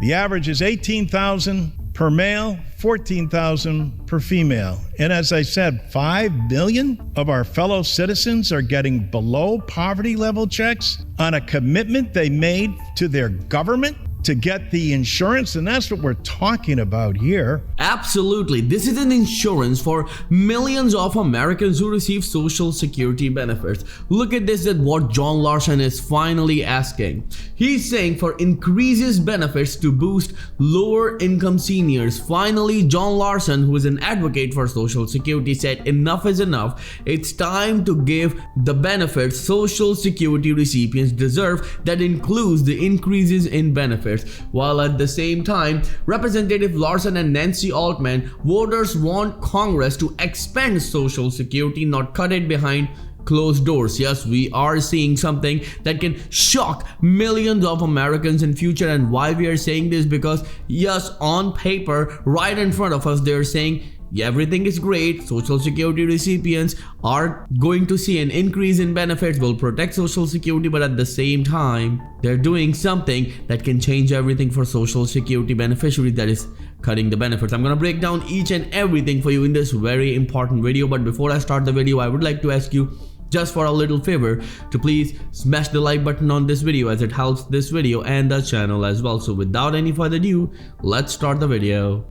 The average is $18,000 per male, $14,000 per female. And as I said, 5 million of our fellow citizens are getting below poverty level checks on a commitment they made to their government to get the insurance, and that's what we're talking about here. Absolutely. This is an insurance for millions of Americans who receive Social Security benefits. Look at this, at what John Larson is finally asking. He's saying for increases benefits to boost lower income seniors. Finally, John Larson, who is an advocate for Social Security, said enough is enough. It's time to give the benefits Social Security recipients deserve. That includes the increases in benefits. While at the same time, Representative Larson and Nancy Altman, voters want Congress to expand Social Security, not cut it behind closed doors. Yes, we are seeing something that can shock millions of Americans in future. And why we are saying this? Because yes, on paper, right in front of us, they're saying everything is great. Social Security recipients are going to see an increase in benefits, will protect Social Security, but at the same time, they're doing something that can change everything for Social Security beneficiaries, that is cutting the benefits. I'm going to break down each and everything for you in this very important video. But before I start the video, I would like to ask you just for a little favor to please smash the like button on this video, as it helps this video and the channel as well. So without any further ado, let's start the video.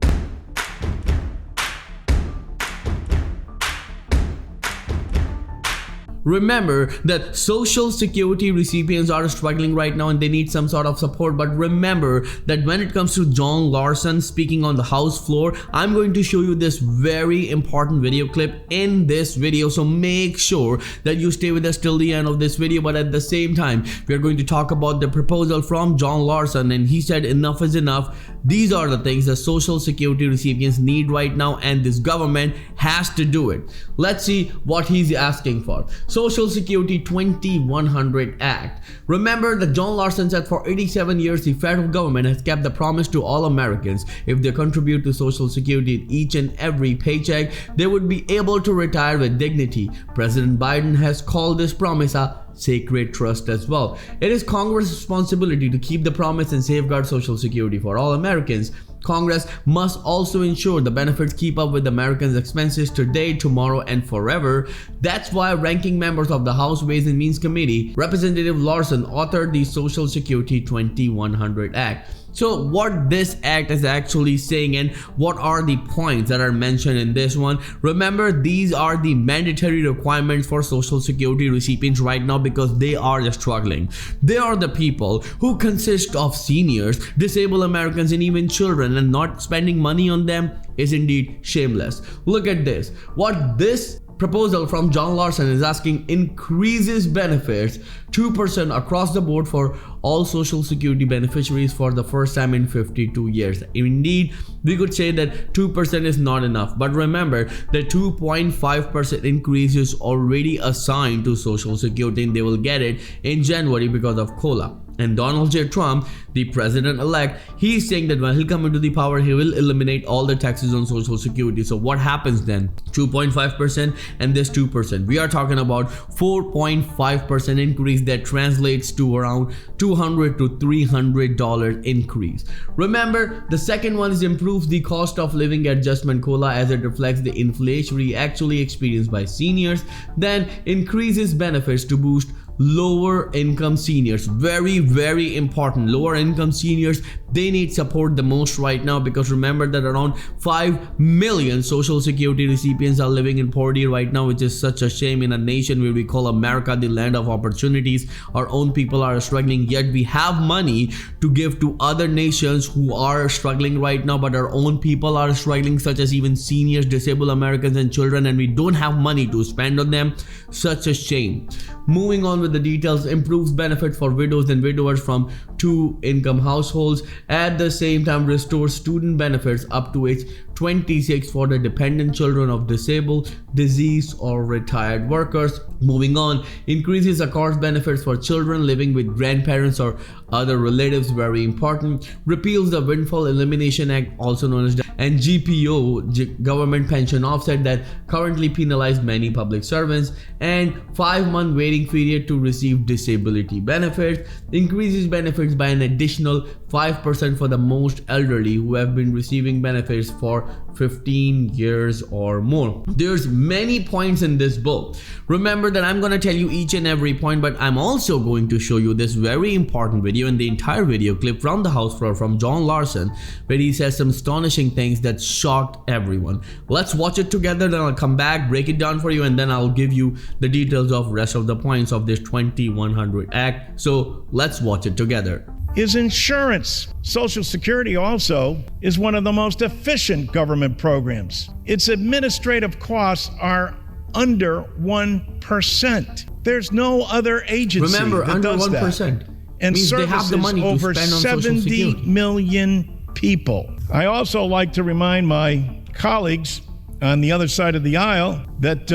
Remember that Social Security recipients are struggling right now and they need some sort of support. But remember that when it comes to John Larson speaking on the House floor, I'm going to show you this very important video clip in this video. So make sure that you stay with us till the end of this video. But at the same time, we're going to talk about the proposal from John Larson, and he said enough is enough. These are the things that Social Security recipients need right now, and this government has to do it. Let's see what he's asking for. Social Security 2100 Act. Remember that John Larson said for 87 years the federal government has kept the promise to all Americans. If they contribute to Social Security each and every paycheck, they would be able to retire with dignity. President Biden has called this promise a sacred trust as well. It is Congress' responsibility to keep the promise and safeguard Social Security for all Americans. Congress must also ensure the benefits keep up with Americans' expenses today, tomorrow, and forever. That's why ranking members of the House Ways and Means Committee, Representative Larson, authored the Social Security 2100 Act. So what this act is actually saying, and what are the points that are mentioned in this one? Remember, these are the mandatory requirements for Social Security recipients right now because they are struggling. They are the people who consist of seniors, disabled Americans, and even children, and not spending money on them is indeed shameless. Look at this. What this proposal from John Larson is asking increases benefits 2% across the board for all Social Security beneficiaries for the first time in 52 years. Indeed, we could say that 2% is not enough, but remember the 2.5% increase is already assigned to Social Security, and they will get it in January because of COLA. And Donald J. Trump, the president-elect, he's saying that when he'll come into the power, he will eliminate all the taxes on Social Security. So what happens then? 2.5% and this 2%. We are talking about 4.5% increase that translates to around $200 to $300 increase. Remember, the second one is improves the cost of living adjustment COLA as it reflects the inflation actually experienced by seniors. Then increases benefits to boost lower income seniors. Very, very important. Lower income seniors, they need support the most right now, because remember that around 5 million Social Security recipients are living in poverty right now, which is such a shame in a nation where we call America the land of opportunities. Our own people are struggling, yet we have money to give to other nations who are struggling right now, but our own people are struggling, such as even seniors, disabled Americans, and children, and we don't have money to spend on them. Such a shame. Moving on with the details, improves benefits for widows and widowers from 2 income households. At the same time, restores student benefits up to age 26 for the dependent children of disabled, deceased or retired workers. Moving on, increases across benefits for children living with grandparents or other relatives, very important. Repeals the Windfall Elimination Act, also known as the GPO, government pension offset, that currently penalized many public servants. And 5-month waiting period to receive disability benefits. Increases benefits by an additional 5% for the most elderly who have been receiving benefits for 15 years or more. There's many points in this book. Remember that I'm going to tell you each and every point, but I'm also going to show you this very important video and the entire video clip from the House floor from John Larson, where he says some astonishing things that shocked everyone. Let's watch it together, then I'll come back, break it down for you, and then I'll give you the details of rest of the points of this 2100 Act. So let's watch it together. Is insurance. Social Security also is one of the most efficient government programs. Its administrative costs are under 1%. There's no other agency Remember, that under does 1%. that. And Means services they have the money to over spend on Social 70 Security. million people. I also like to remind my colleagues on the other side of the aisle that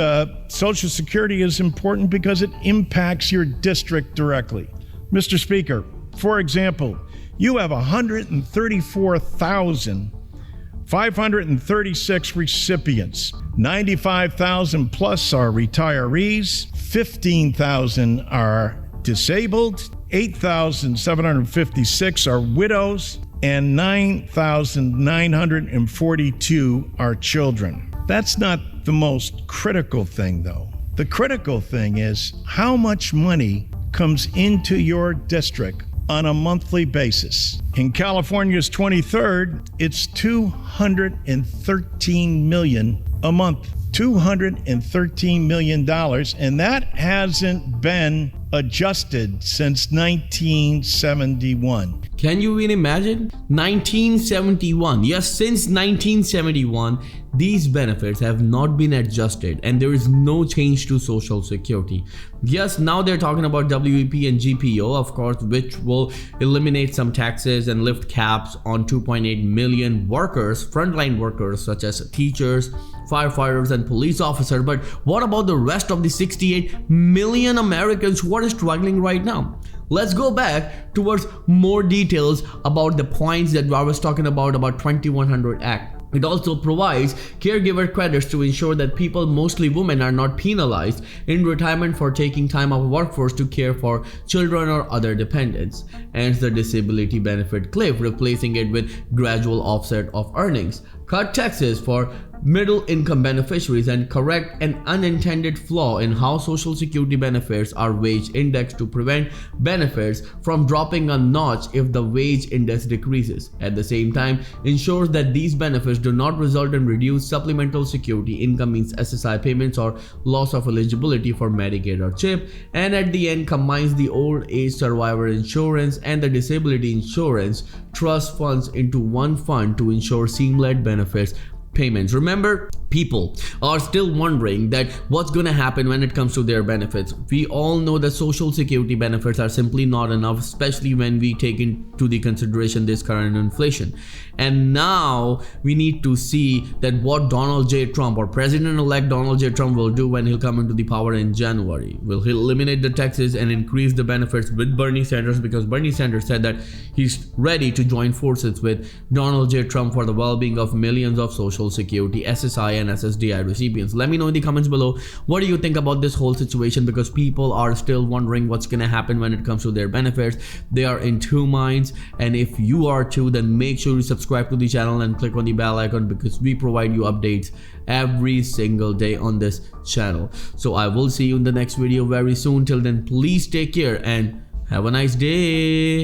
Social Security is important because it impacts your district directly. Mr. Speaker, for example, you have 134,536 recipients. 95,000 plus are retirees, 15,000 are disabled, 8,756 are widows, and 9,942 are children. That's not the most critical thing, though. The critical thing is how much money comes into your district on a monthly basis. In California's 23rd, it's $213 million a month. $213 million, and that hasn't been adjusted since 1971. Can you even imagine? 1971. Yes, since 1971, these benefits have not been adjusted and there is no change to Social Security. Yes, now they're talking about WEP and GPO, of course, which will eliminate some taxes and lift caps on 2.8 million workers, frontline workers such as teachers, firefighters, and police officers. But what about the rest of the 68 million Americans who are struggling right now? Let's go back towards more details about the points that I was talking about 2100 Act. It also provides caregiver credits to ensure that people, mostly women, are not penalized in retirement for taking time off workforce to care for children or other dependents. Ends the disability benefit cliff, replacing it with gradual offset of earnings. Cut taxes for middle income beneficiaries and correct an unintended flaw in how Social Security benefits are wage indexed to prevent benefits from dropping a notch if the wage index decreases. At the same time, ensures that these benefits do not result in reduced supplemental security income, means SSI payments, or loss of eligibility for Medicaid or CHIP. And at the end, combines the old age survivor insurance and the disability insurance trust funds into one fund to ensure seamless benefits payments. Remember, people are still wondering that what's going to happen when it comes to their benefits. We all know that Social Security benefits are simply not enough, especially when we take into the consideration this current inflation. And now we need to see that what Donald J. Trump, or President-elect Donald J. Trump, will do when he'll come into the power in January. Will he eliminate the taxes and increase the benefits with Bernie Sanders? Because Bernie Sanders said that he's ready to join forces with Donald J. Trump for the well-being of millions of Social Security, SSI and SSDI recipients. Let me know in the comments below, what do you think about this whole situation? Because people are still wondering what's gonna happen when it comes to their benefits. They are in two minds, and if you are too, then make sure you subscribe to the channel and click on the bell icon, because we provide you updates every single day on this channel. So I will see you in the next video very soon. Till then, please take care and have a nice day.